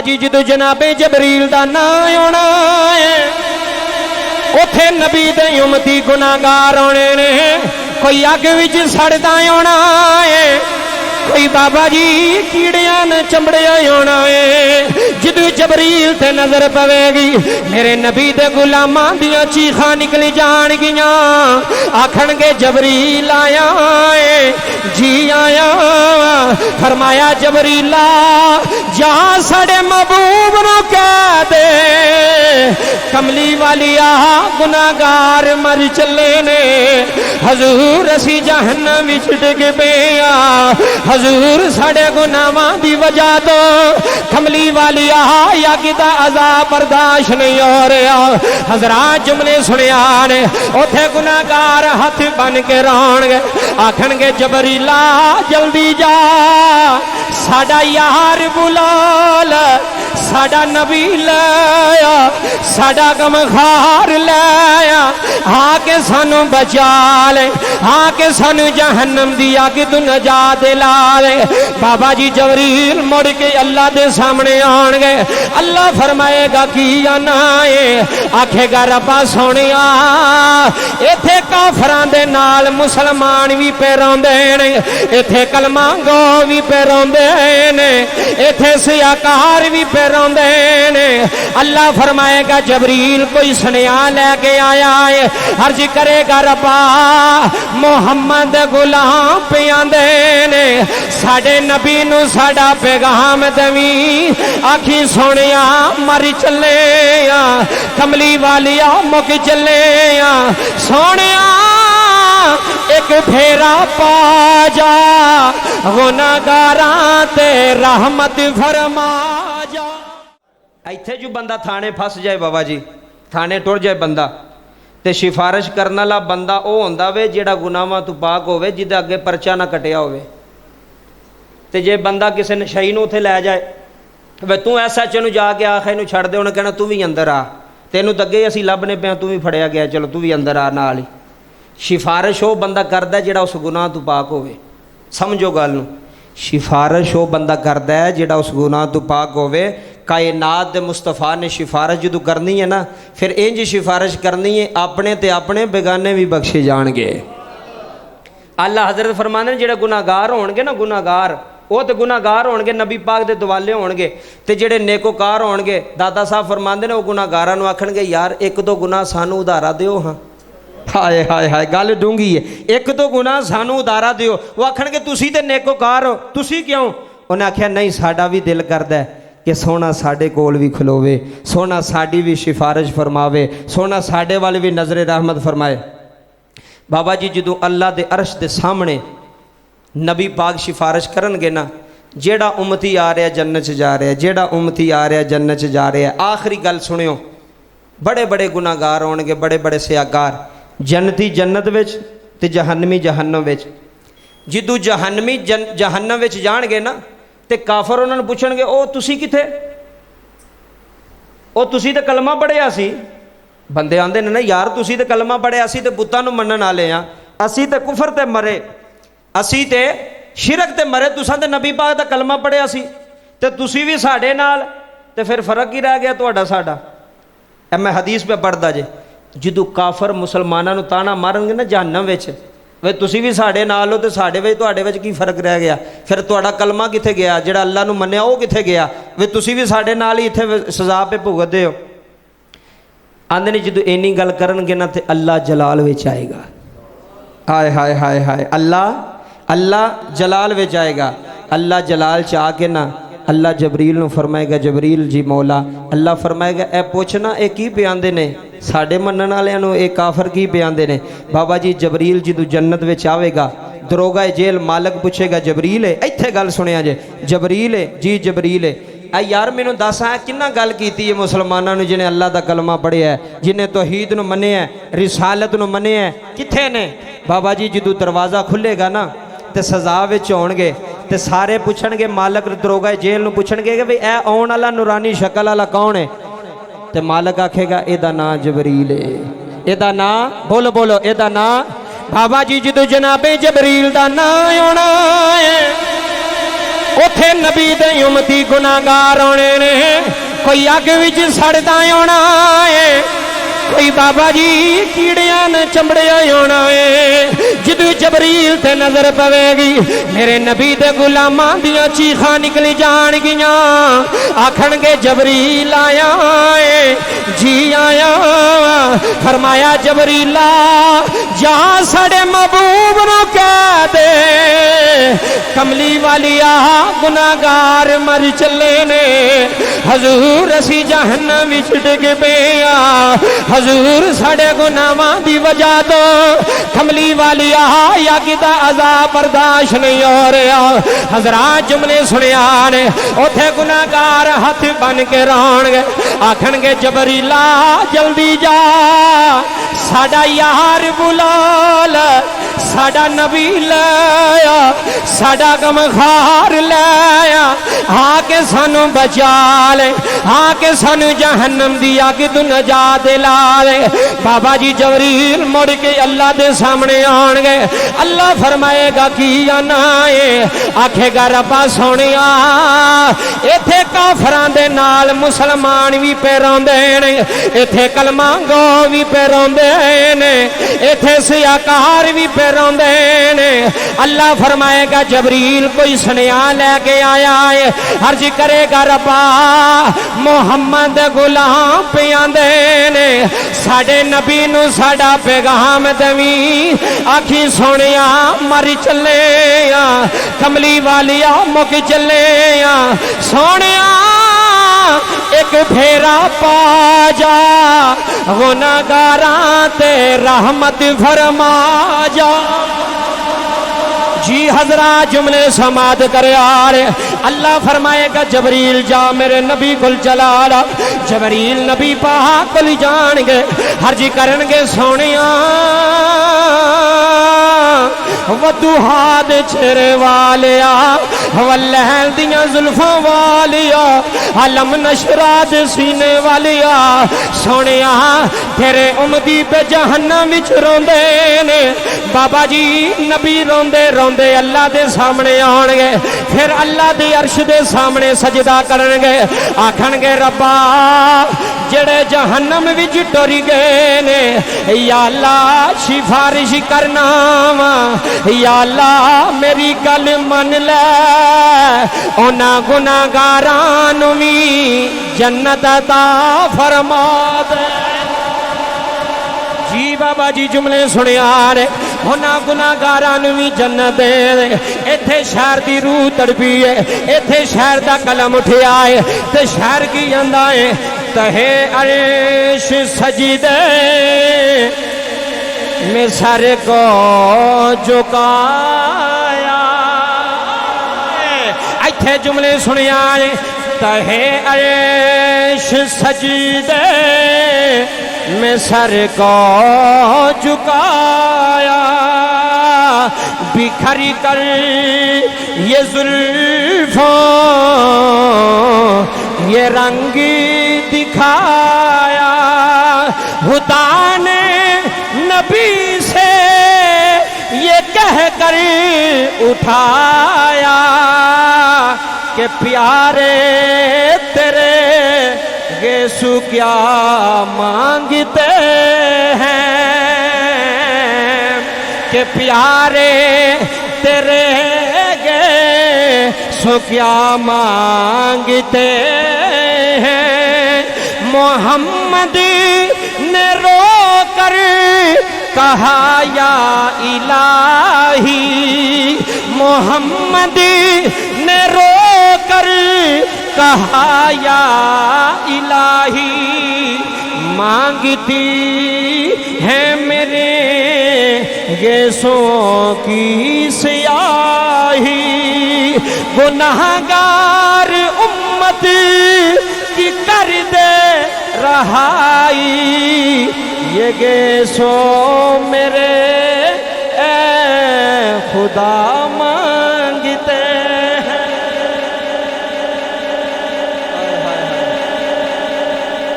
جی جدو جنابے جبریل دا نام آنا ہے اوتھے نبی دے امتی گناہگار ہونے نے کوئی اگ وچ سڑدا ہونا ہے کوئی بابا جی کیڑیاں نے چمڑیا ہونا ہے جدو جبریل تے نظر پوے گی میرے نبی دے غلاماں دیاں چیخاں نکلی جان گیاں آکھن گے جبریل آیا ہے جی آیا فرمایا جبریل جا ساڑے محبوب نو کہہ دے کملی والی گناہگار مر چلے نے حضور اسی جہنم وچ ڈگ پیا حضور ساڑے گناہاں دی وجہ تو کملی والی یا کتا عذاب برداشت نہیں ہو رہا حضرات جملے سنیا نے اوتھے گناہگار ہاتھ بن کے رون گے آکھن گے جبریلا جلدی جا ساڑا یار بلال ساڑا نبی لیا ساڑا غمخار لیا ہاں کے سانو بچا لے ہاں کے سانو جہنم دی آگ تو نجات لا لے بابا جی جبریل مڑ کے اللہ دے سامنے آن گے اللہ فرمائے گا کی آنا ہے آکھے گا ربا سونیا ایتھے کافران دے نال مسلمان بھی پیران دینے ایتھے کلمہ گو بھی پیران دینے ایتھے سیاکار بھی پیران دینے اللہ فرمائے گا جبریل کوئی سنیا لے کے آیا ہے عرض کرے گا ربا محمد غلام پیان دینے ساڑے نبی نو ساڑا پیغام دوی آکھی سونیا مر چلے کملی والیا مک چلے سونیا ایک پھیرا پا جا گناہگاراں تے رحمت فرما جا ایتھے جو بندہ تھانے پھس جائے بابا جی تھانے ٹر جائے بندہ تے سفارش کرنا لا بندہ او ہوندا وے جیڑا گناہاں تو پاک ہوے جدے اگے پرچہ نہ کٹیا ہوے تے جے بندہ کسے نشئی نو اتھے لے جائے وے تو ایسا چنو جا کے آخے نو چھڑ دے انہیں کہنا تو بھی اندر آ تینوں تگے اسی لبنے پہ تو بھی پھڑیا گیا چلو تو بھی اندر آ نال ہی سفارش ہو بندہ کردا ہے جیڑا اس گناہ تو پاک ہوے سمجھو گل نو سفارش ہو بندہ کردا ہے جیڑا اس گناہ تو پاک ہوے کائنات دے مصطفیٰ نے سفارش جدو کرنی ہے نا پھر انج سفارش کرنی ہے اپنے تے اپنے بیگانے بھی بخشے جان گے اللہ حضرت فرمانے جڑے گناہگار ہون گے نا گناہگار وہ تے گناہگار ہون گے نبی پاک دے دوالے ہون گے تے جڑے نیکوکار ہون گے دادا صاحب فرماندے نے وہ گناہگاراں نو آکھن گے یار ایک دو گناہ سانو ادھارا دیو ہاں ہائے ہائے ہائے گل ڈونگی ہے ایک دو گناہ سانو ادھارا دیو وہ آکھن گے تسی تے نیکوکار ہو تسی کیوں انہیں آکھیا نہیں ساڈا بھی دل کردا ہے کہ سونا ساڑے کول بھی کھلوے سونا ساڑی بھی سفارش فرماوے سونا ساڑے والے بھی نظر رحمت فرمائے بابا جی جدو اللہ دے عرش دے سامنے نبی پاک سفارش کرن گے نا جیڑا امتی آ رہا جنت چ جا رہا ہے جیڑا امتی آ رہا جنت چ جا رہا ہے آخری گل سنیو بڑے بڑے گناہگار ہون گے بڑے بڑے سیاگار جنتی جنت وچ تے جہنمی جہنم وچ جدو جہنمی جہنم وچ جان گے نا تے کافر انہوں نے پوچھن گے او تسی کتھے او تسی تے کلمہ پڑھیا سی بندے آندے نے نا یار تسی تے کلمہ پڑھیا سی تے بتاں نو منن والے ہاں اسی تے کفر تے مرے اسی تے شرک تے مرے تساں تے نبی پاک دا کلمہ پڑھیا سی تے تسی بھی ساڈے نال تے پھر فرق ہی رہ گیا تہاڈا ساڈا اے میں حدیث پہ پڑھدا جے جدو کافر مسلماناں نو تانا مارن گے نا جہنم وچ وے تسی بھی ساڈے نال ہو تے ساڈے وچ تہاڈے وچ کی فرق رہ گیا پھر تہاڈا کلمہ کتھے گیا جڑا اللہ نو منیا او کتھے گیا وے تسی بھی ساڈے نال ہی ایتھے سزا پہ بھگتدے ہو آندے نے جدو اینی گل کرن گے نا تے اللہ جلال وچ آئے گا ہائے ہائے ہائے ہائے اللہ جلال وچ آئے گا اللہ جلال چ آ کے نا اللہ جبریل نو فرمائے گا جبریل جی مولا اللہ فرمائے گا اے پوچھنا اے کی پیاندے نے ساڑے منن والےاں نو اے کافر کی پیاندے نے بابا جی جبریل جدو جنت وچ آوے گا دروگا جیل مالک پوچھے گا جبریل ہے ایتھے گل سنیا جے جبریل ہے جی جبریل ہے اے یار مینوں دس ہے کنہ گل کیتی ہے مسلماناں نو جنہیں اللہ دا کلمہ پڑھیا ہے جنہیں توحید نو منیا ہے رسالت نو منیا ہے کتھے نے بابا جی جدو دروازہ کھلے گا نا تے سزا وچ ہون گے تے سارے پوچھن گے مالک دروگا جیل نو پوچھن گے کہ بھئی اے آن والا نورانی شکل والا کون ہے تے مالک آکھے گا اے دا نام جبریل ہے اے دا نام بولو بولو اے دا نام بابا جی جدو جناب جبریل دا نام آنا ہے اوتھے نبی دے امتی گناہگار ہونے نے کوئی اگ وچ سڑدا آنا ہے، کوئی بابا جی کیڑیاں نے چمڑیا ہونا ہے۔ جدو جبریل تے نظر پوے گی میرے نبی دے غلاماں دیاں چیخاں نکلی جان گیاں، آکھن گے جبریل آیا ہے، جی آیا۔ فرمایا جبریل جا ساڈے محبوب نو کہہ دے کملی والیا گناہگار مر چلے نے، حضور اسی جہنم وچ ڈگ پئے آ، حضور ساڈے گناہاں دی وجہ تو کملی والیا یا کدا عذاب برداشت نہیں ہو رہا۔ حضرات جملے سنیا نے، اوتھے گناہگار ہاتھ بن کے رون گے، آکھن گے جبریل جلدی جا ساڈا یار بلال ساڈا نبی لایا، ساڈا غمخار لایا، آ کے سانو بچا لے، آ کے سانو جہنم دی اگ تو نجات دلا لے۔ بابا جی جبریل مڑ کے اللہ دے سامنے آن گے، اللہ فرمائے گا کی آنا ہے، آکھے گا ربا سونیا ایتھے کافراں دے نال مسلمان بھی پہ روندے نے، ایتھے کلمہ گو بھی پہ روندے نے، ایتھے سیاکار بھی پہ روندے نے۔ اللہ فرمائے گا جبریل کوئی سنیا لے کے آیا ہے، عرض کرے گا ربا محمد غلام پہ آندے نے، ساڈے نبی نو ساڈا پیغام دویں، آکھی سونیا مر چلے آ، کملی والیا مک چلے آ، سونیا ایک پھیرا پا جا گناہگاراں تے رحمت فرما جا۔ جی حضرات جملے سماعت کرے آ رہے، اللہ فرمائے گا جبریل جا میرے نبی کل چلا رہا، جبریل نبی پاک کل جان گے، حرجی کرن گے سونیاں ودوہا دے چہرے والیا واللہل دیاں زلفاں والیا علم نشرا دے سینے والیا، سونیا تیرے امدی پہ جہنم وچ روندے نے۔ بابا جی نبی روندے روندے اللہ دے سامنے آن گے، پھر اللہ دی عرش دے سامنے سجدہ کرن گے، آکھن گے ربا جڑے جہنم وچ ٹری گئے نے، یا اللہ سفارش کرنا وا، یا اللہ میری گل من لے، انہاں گناہگاراں نوں وی جنت عطا فرما دے۔ جی بابا جی جملے سنیا رہے، ہونا گناہگاراں نوں وی جنت دے دے۔ ایتھے شہر دی روح تڑپی ہے، ایتھے شہر دا قلم اٹھیا ہے تے شہر کی جاندا ہے، تہے عرش سجدے میں سر کو جھکایا۔ ایتھے جملے سنیا رہے، تہے عرش سجدے میں سر کو جھکایا، بکھر کر یہ زلفوں یہ رنگ دکھایا، خدا نے نبی سے یہ کہہ کر اٹھایا کہ پیارے تیرے گیسو کیا مانگتے ہیں، کہ پیارے تیرے گیسو کیا مانگتے ہیں۔ محمد نے رو کر کہا یا الہی، محمد نے رو کر کہا یا الہی، مانگتی ہے میرے گیسوں کی سیاہی، گناہگار امت کی کر دے رہائی، یہ گیسوں میرے اے خدا مانگتے ہیں۔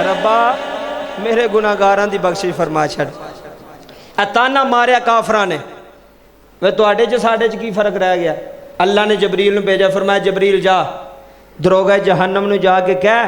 ربا میرے گناہگاراں دی بخشش فرما چھڑ۔ اتانا ماریا کافراں نے، وہ تواڈے چ ساڈے چ کی فرق رہ گیا؟ اللہ نے جبریل نو بھیجا، فرمایا جبریل جا دروغہ جہنم نو جا کے کہہ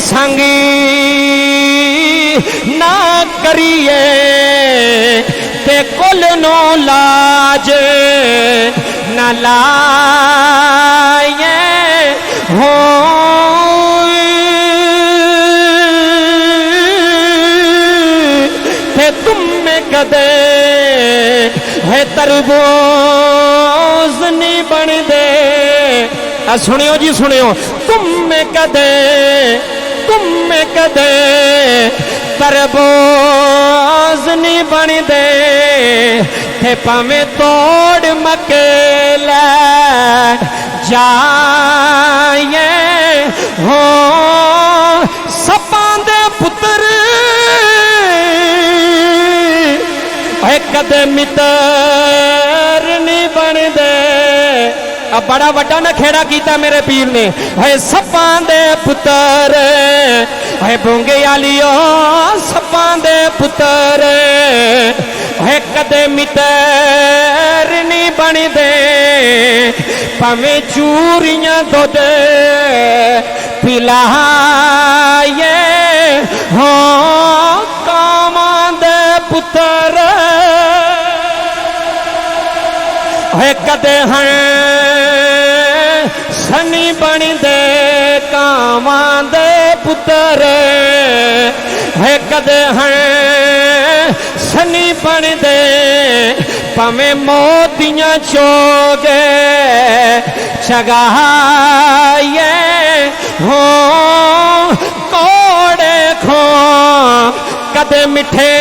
سنگی نہ کریے تے کل نو لاج نہ لائے ہو تے تم میں کدے ہے تربوز نہیں بن دے. سنیو جی سنیو, تم میں کدے تربوز نہیں بن دے تے پاویں توڑ مکیلے جائے ہو سپاں دے پتر اے کدے متر نہیں بن دے. اب بڑا وڈا نہ کھیڑا کیتا میرے پیر نے. اے سپاں دے پتر اے بونگے آلیو سپاں دے پتر اے کدے متر نہیں بن دے پاویں چوریاں دودھ پلائے ہو کاماں دے پتر اے کدے ہیں سنی بن دے کاماں دے پتر ہے کدے ہیں سنی بن دے پاویں موتیاں چوگے چگائے ہو کوڑے کھو کدے مٹھے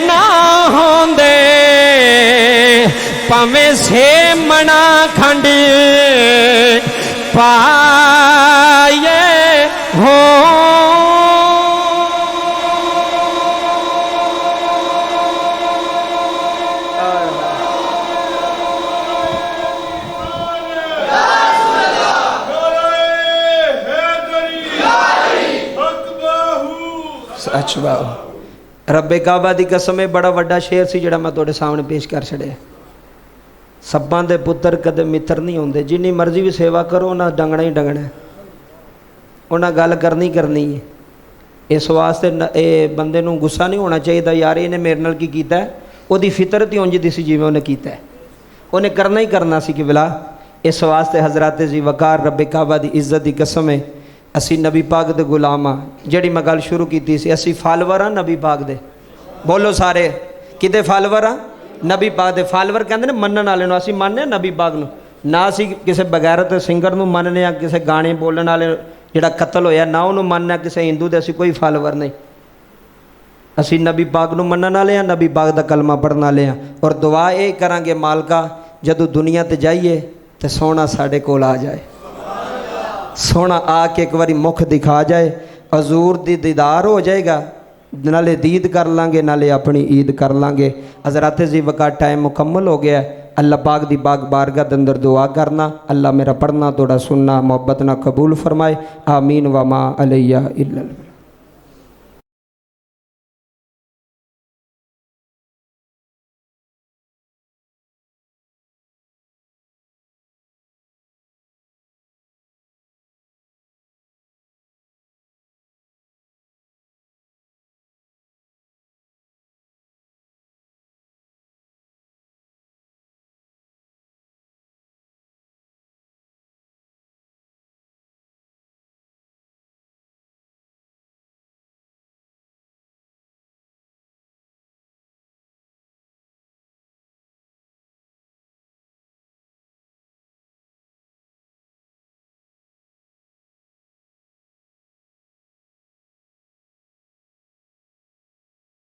نہ ہوندے پاویں سے منا کھنڈ پائے ہو. سچ باو رب کعبہ دی قسم ہے بڑا وڈا شعر سی جڑا میں تواڈے سامنے پیش کر چھڑیا. سباں دے پتر کدے متر نہیں ہوندے. جنی مرضی بھی سیوا کرو انہاں ڈنگنا ہی ڈنگنا ہے, انہاں گل کرنی ہے. اس واسطے اے بندے نوں غصہ نہیں ہونا چاہیے یار اینے میرے نال کی کیتا ہے. او دی فطرت ہی اونج دی سی جویں اونے کیتا ہے, اونے کرنا ہی کرنا سی کہ بلا. اس واسطے حضرات ذی وقار رب کعبہ دی عزت دی قسم ہے اسی نبی پاک دے غلام ہاں. جڑی میں گل شروع کیتی سی اسی فالوور ہاں نبی پاک دے. بولو سارے کدے فالوور ہاں؟ نبی پاک دے. فالوور کہندے نے منن والے نو. اسی مننے نبی پاک نو, نہ اسی کسے بغیرت سنگر نو مننے ہاں, کسے گانے بولن والے جڑا قتل ہویا نہ انہوں مننے ہاں, کسے ہندو دے اسی کوئی فالوور نہیں. اسی نبی پاک نو منن والے ہاں, نبی پاک دا کلمہ پڑھن والے ہاں. اور دعا اے کران گے مالکا جدو دنیا تے جائیے تے سونا ساڈے کول آ جائے, سونا آ کے ایک باری مکھ دکھا جائے, حضور دی دیدار ہو جائے گا, نالے دید کر لیں گے نالے اپنی عید کر لیں گے. حضرات ذی وقار ٹائم مکمل ہو گیا ہے. اللہ پاک دی پاک بارگاہ دے اندر دعا کرنا, اللہ میرا پڑھنا توڑا سننا محبت نہ قبول فرمائے. آمین وما علیہ الا اللہ.